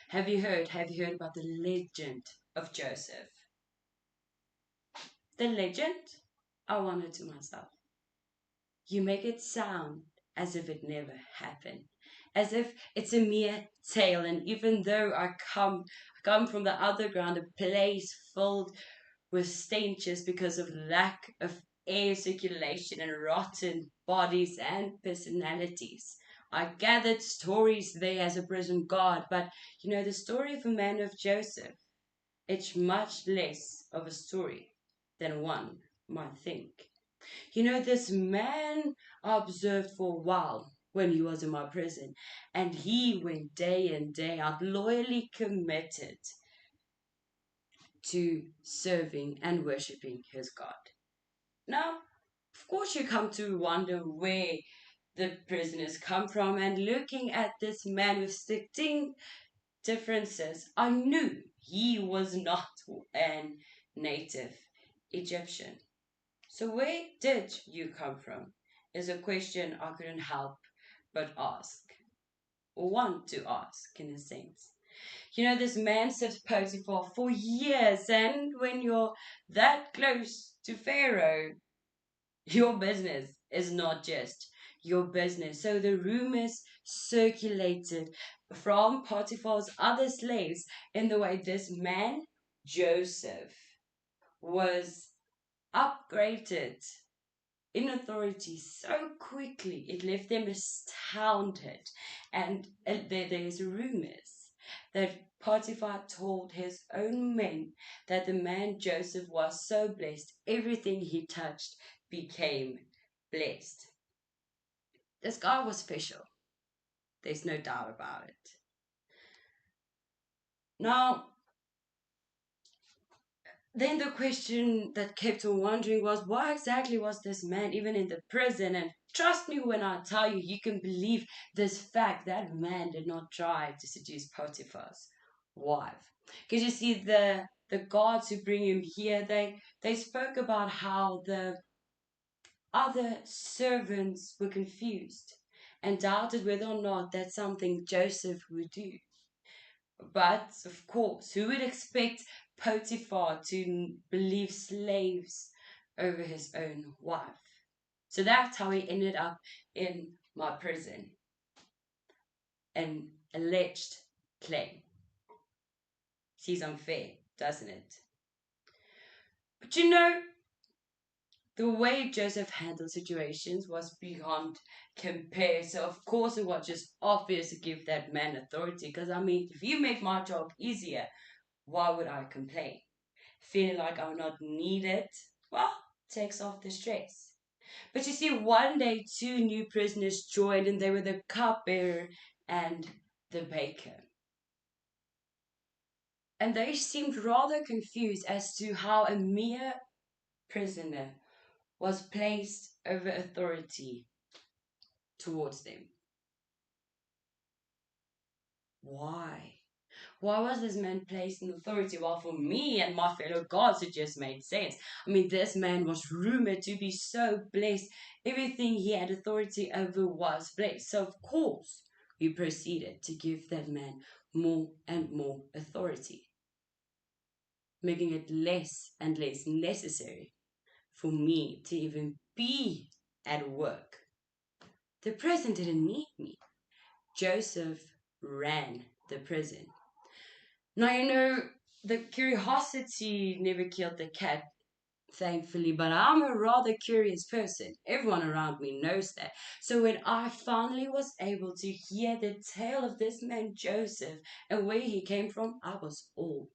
Have you heard about the legend of Joseph? The legend? I wondered to myself. You make it sound as if it never happened, as if it's a mere tale. And even though I come from the underground, a place filled with stenches because of lack of air circulation and rotten bodies and personalities. I gathered stories there as a prison guard, but the story of a man of Joseph, it's much less of a story than one might think. This man I observed for a while when he was in my prison, and he went day in, day out, loyally committed to serving and worshipping his God. Now, of course, you come to wonder where the prisoners come from, and looking at this man with distinct differences, I knew he was not an native Egyptian. So, where did you come from? Is a question I couldn't help but ask, or want to ask in a sense. This man served Potiphar for years, and when you're that close to Pharaoh, your business is not just your business. So the rumors circulated from Potiphar's other slaves in the way this man, Joseph, was upgraded in authority so quickly, it left them astounded. And there's rumors that Potiphar told his own men that the man Joseph was so blessed, everything he touched became blessed. This guy was special. There's no doubt about it. Now, then the question that kept on wondering was, why exactly was this man even in the prison? And trust me when I tell you, you can believe this fact, that man did not try to seduce Potiphar's wife. Because you see, the guards who bring him here, they spoke about how the other servants were confused and doubted whether or not that's something Joseph would do. But of course, who would expect Potiphar to believe slaves over his own wife? So that's how he ended up in my prison. An alleged claim. Seems unfair, doesn't it? But the way Joseph handled situations was beyond compare. So of course it was just obvious to give that man authority. Because if you make my job easier, why would I complain? Feeling like I'm not needed, well, takes off the stress. But you see, one day two new prisoners joined, and they were the cupbearer and the baker. And they seemed rather confused as to how a mere prisoner was placed over authority towards them. Why? Why was this man placed in authority? Well, for me and my fellow gods, it just made sense. This man was rumored to be so blessed. Everything he had authority over was blessed. So, of course, we proceeded to give that man more and more authority, making it less and less necessary for me to even be at work. The prison didn't need me. Joseph ran the prison. Now, the curiosity never killed the cat, thankfully, but I'm a rather curious person. Everyone around me knows that. So when I finally was able to hear the tale of this man Joseph and where he came from, I was all.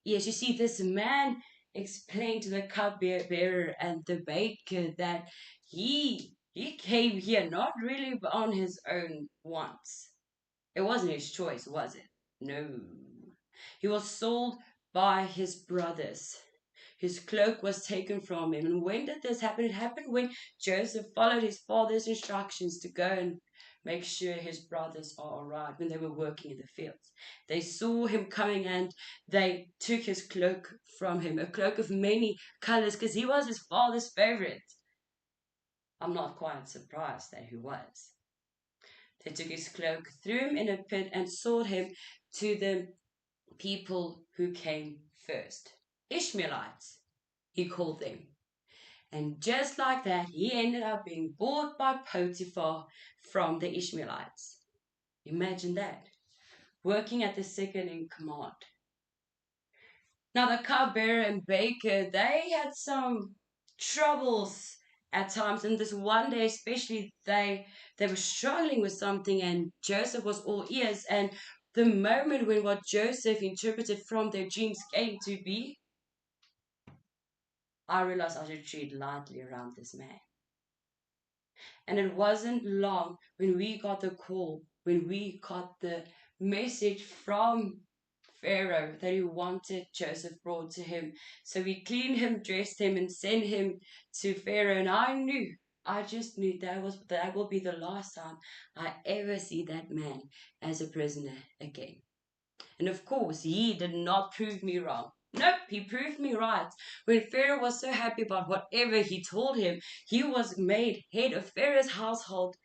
Yes, you see, this man explained to the cupbearer and the baker that he came here not really on his own wants. It wasn't his choice, was it? No. He was sold by his brothers. His cloak was taken from him. And when did this happen? It happened when Joseph followed his father's instructions to go and make sure his brothers are all right when they were working in the fields. They saw him coming and they took his cloak from him, a cloak of many colors, because he was his father's favorite. I'm not quite surprised that he was. They took his cloak, threw him in a pit, and sold him to the people who came first. Ishmaelites, he called them. And just like that, he ended up being bought by Potiphar from the Ishmaelites. Imagine that. Working at the second in command. Now, the cupbearer and baker, they had some troubles at times. And this one day, especially, they were struggling with something, and Joseph was all ears. And the moment when what Joseph interpreted from their dreams came to be, I realized I should tread lightly around this man. And it wasn't long when we got the call, when we got the message from Pharaoh that he wanted Joseph brought to him. So we cleaned him, dressed him, and sent him to Pharaoh. And I just knew that will be the last time I ever see that man as a prisoner again. And of course, he did not prove me wrong. Nope, he proved me right. When Pharaoh was so happy about whatever he told him, he was made head of Pharaoh's household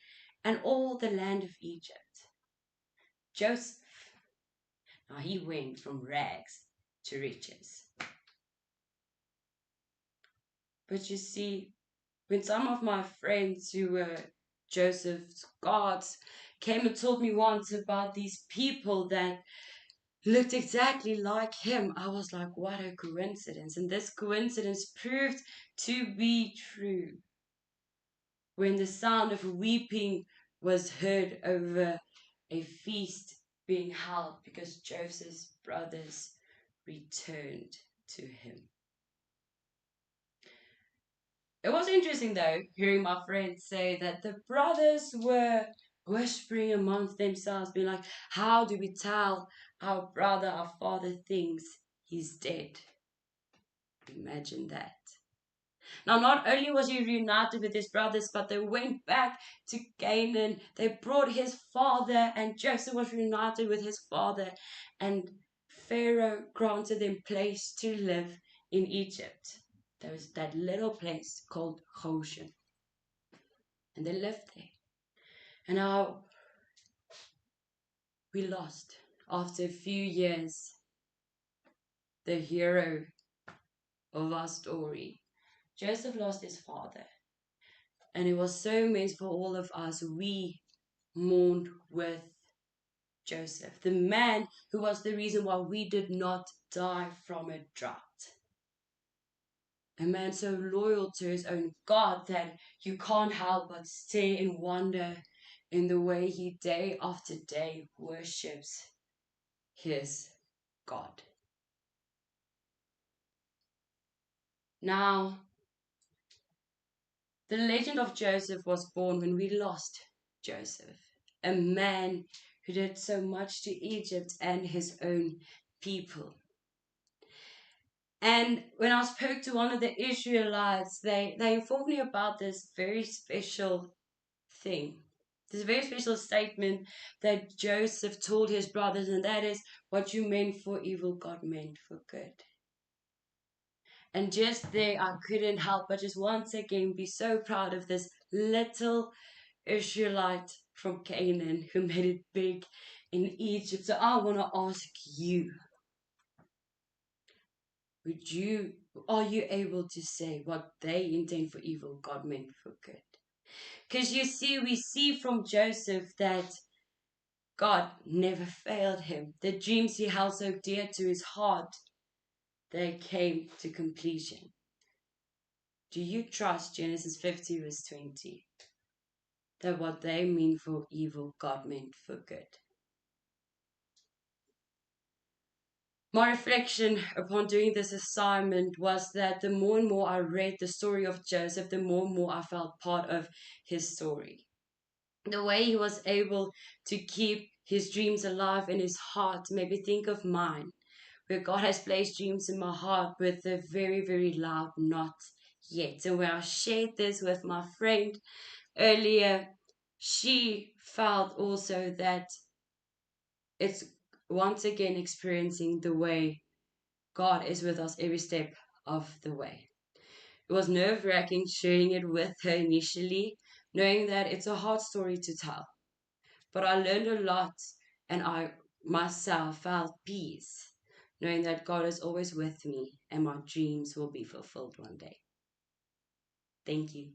and all the land of Egypt. Joseph, now he went from rags to riches. But you see, when some of my friends who were Joseph's guards came and told me once about these people that looked exactly like him, I was like, what a coincidence. And this coincidence proved to be true. When the sound of weeping was heard over a feast being held because Joseph's brothers returned to him. It was interesting, though, hearing my friends say that the brothers were whispering amongst themselves, being like, how do we tell our brother, our father thinks he's dead? Imagine that. Now, not only was he reunited with his brothers, but they went back to Canaan. They brought his father, and Joseph was reunited with his father. And Pharaoh granted them place to live in Egypt. There was that little place called Goshen. And they lived there. And now we lost, after a few years, the hero of our story. Joseph lost his father. And it was so meant for all of us. We mourned with Joseph, the man who was the reason why we did not die from a drought. A man so loyal to his own God that you can't help but stare in wonder in the way he day after day worships his God. Now, the legend of Joseph was born when we lost Joseph, a man who did so much to Egypt and his own people. And when I spoke to one of the Israelites, they informed me about this very special thing, this very special statement that Joseph told his brothers, and that is, what you meant for evil, God meant for good. And just there, I couldn't help but just once again be so proud of this little Israelite from Canaan who made it big in Egypt. So I want to ask you, are you able to say what they intend for evil, God meant for good? Because you see, we see from Joseph that God never failed him. The dreams he held so dear to his heart, they came to completion. Do you trust Genesis 50 verse 20? That what they mean for evil, God meant for good? My reflection upon doing this assignment was that the more and more I read the story of Joseph, the more and more I felt part of his story. The way he was able to keep his dreams alive in his heart made me think of mine, where God has placed dreams in my heart with a very, very loud not yet. And when I shared this with my friend earlier, she felt also that it's once again experiencing the way God is with us every step of the way. It was nerve-wracking sharing it with her initially, knowing that it's a hard story to tell. But I learned a lot, and I myself felt peace, knowing that God is always with me and my dreams will be fulfilled one day. Thank you.